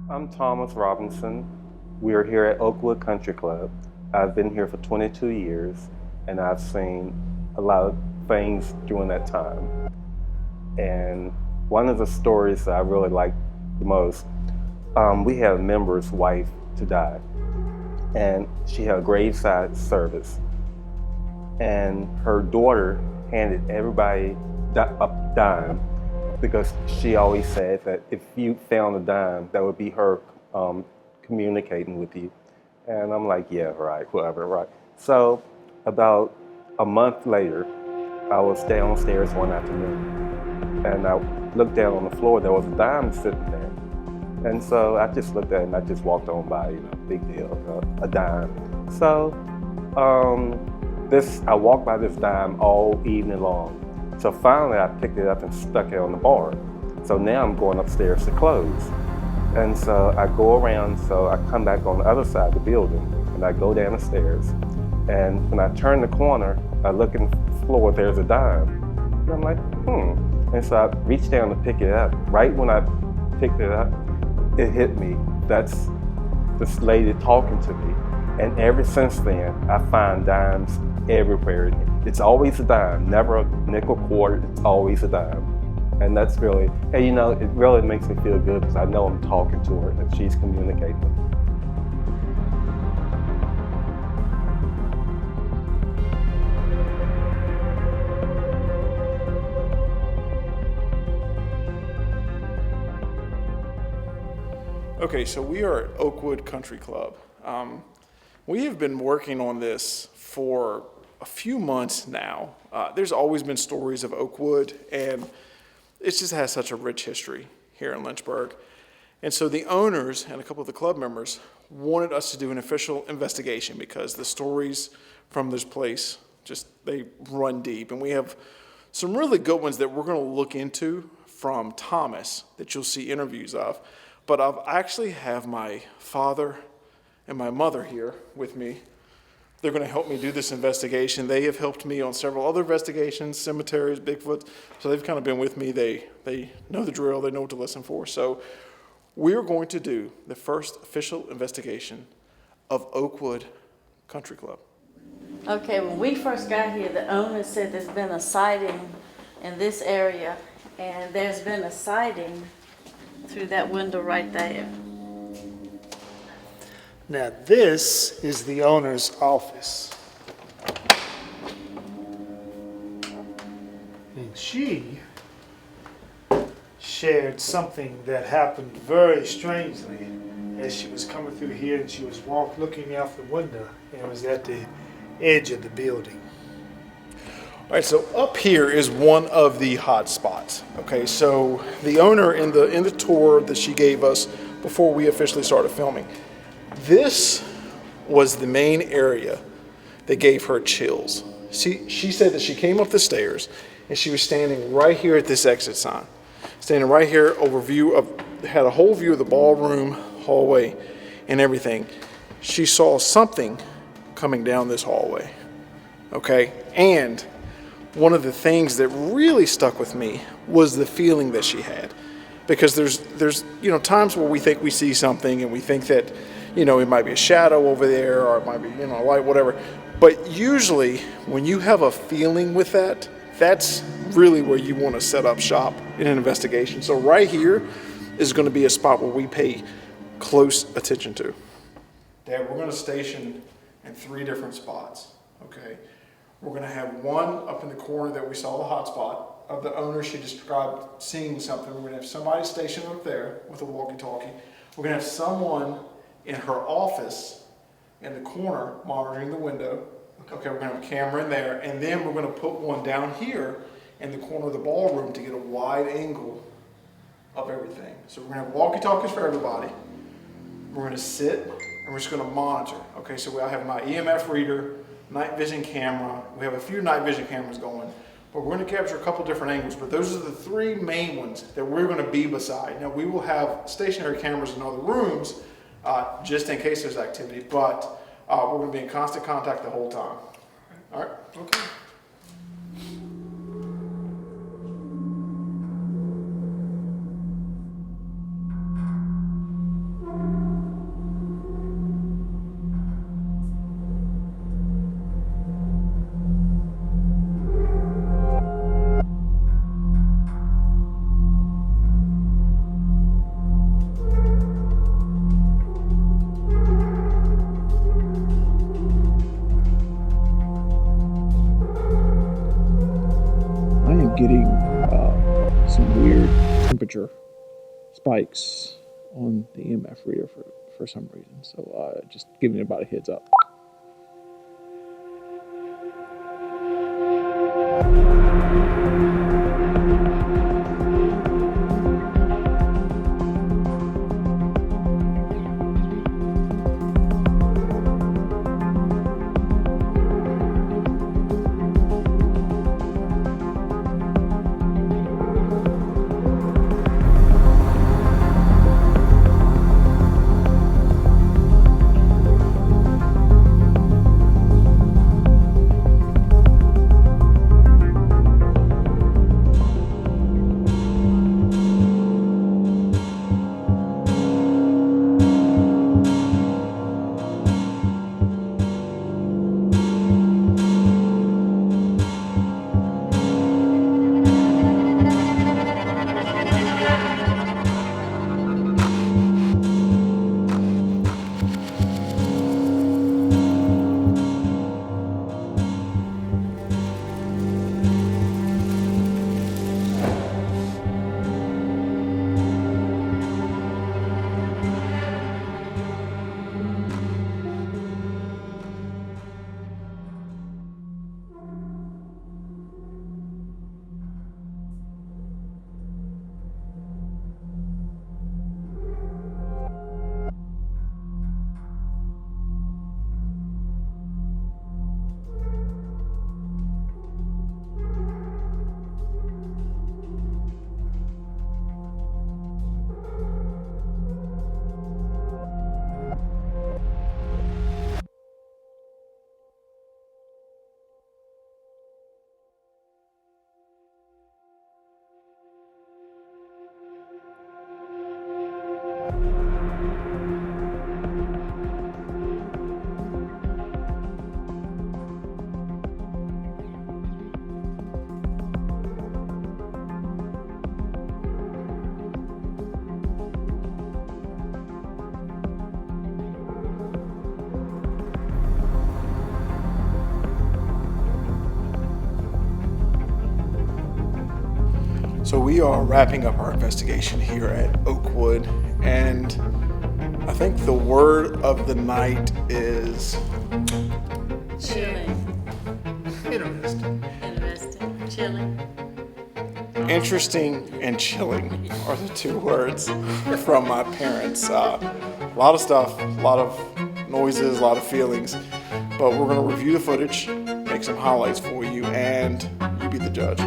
I'm Thomas Robinson. We are here at Oakwood Country Club. I've been here for 22 years and I've seen a lot of things during that time. And one of the stories that I really like the most, we had a member's wife to die, and she had a graveside service. And her daughter handed everybody a dime because she always said that if you found a dime, that would be her communicating with you. And I'm like, yeah, right, whatever, right. So about a month later, I was downstairs one afternoon and I looked down on the floor. There was a dime sitting there. And so I just looked at it and I just walked on by, big deal, a dime. So I walked by this dime all evening long. So finally I picked it up and stuck it on the bar. So now I'm going upstairs to close. And so I go around, so I come back on the other side of the building and I go down the stairs. And when I turn the corner, I look in the floor, there's a dime. And I'm like, And so I reached down to pick it up. Right when I picked it up, it hit me. That's this lady talking to me. And ever since then, I find dimes everywhere. It's always a dime, never a nickel, quarter, it's always a dime. And that's really, and it really makes me feel good because I know I'm talking to her and she's communicating with me. Okay, so we are at Oakwood Country Club. We have been working on this for a few months now. There's always been stories of Oakwood, and it just has such a rich history here in Lynchburg. And so the owners and a couple of the club members wanted us to do an official investigation because the stories from this place they run deep. And we have some really good ones that we're going to look into from Thomas that you'll see interviews of. But I actually have my father and my mother here with me. They're going to help me do this investigation. They have helped me on several other investigations, cemeteries, Bigfoot. So they've kind of been with me. They know the drill. They know what to listen for. So we're going to do the first official investigation of Oakwood Country Club. Okay, when we first got here, the owner said there's been a sighting in this area, and there's been a sighting through that window right there. Now, this is the owner's office. And she shared something that happened very strangely as she was coming through here, and she was looking out the window, and it was at the edge of the building. All right, so up here is one of the hot spots. Okay, so the owner in the tour that she gave us before we officially started filming, this was the main area that gave her chills. She said that she came up the stairs and she was standing right here at this exit sign, standing right here had a whole view of the ballroom, hallway, and everything. She saw something coming down this hallway. Okay, and one of the things that really stuck with me was the feeling that she had, because there's times where we think we see something and we think that it might be a shadow over there or it might be a light, whatever. But usually when you have a feeling with that, that's really where you want to set up shop in an investigation. So right here is going to be a spot where we pay close attention to. Dad, we're going to station in 3 different spots. Okay. We're going to have one up in the corner that we saw the hot spot of the owner. She described seeing something. We're going to have somebody stationed up there with a walkie-talkie. We're going to have someone in her office in the corner monitoring the window. Okay, we're going to have a camera in there. And then we're going to put one down here in the corner of the ballroom to get a wide angle of everything. So we're going to have walkie-talkies for everybody. We're going to sit and we're just going to monitor. Okay, so I have my EMF reader, night vision camera. We have a few night vision cameras going, but we're going to capture a couple different angles. But those are the 3 main ones that we're going to be beside. Now, we will have stationary cameras in other rooms just in case there's activity, but we're going to be in constant contact the whole time. All right? Okay. some weird temperature spikes on the EMF reader for some reason. So just giving it about a heads up. So we are wrapping up our investigation here at Oakwood, and I think the word of the night is Chilling. Interesting. Interesting. Chilling. interesting and chilling are the two words from my parents. A lot of stuff, a lot of noises, a lot of feelings, but we're going to review the footage, make some highlights for you, and you be the judge.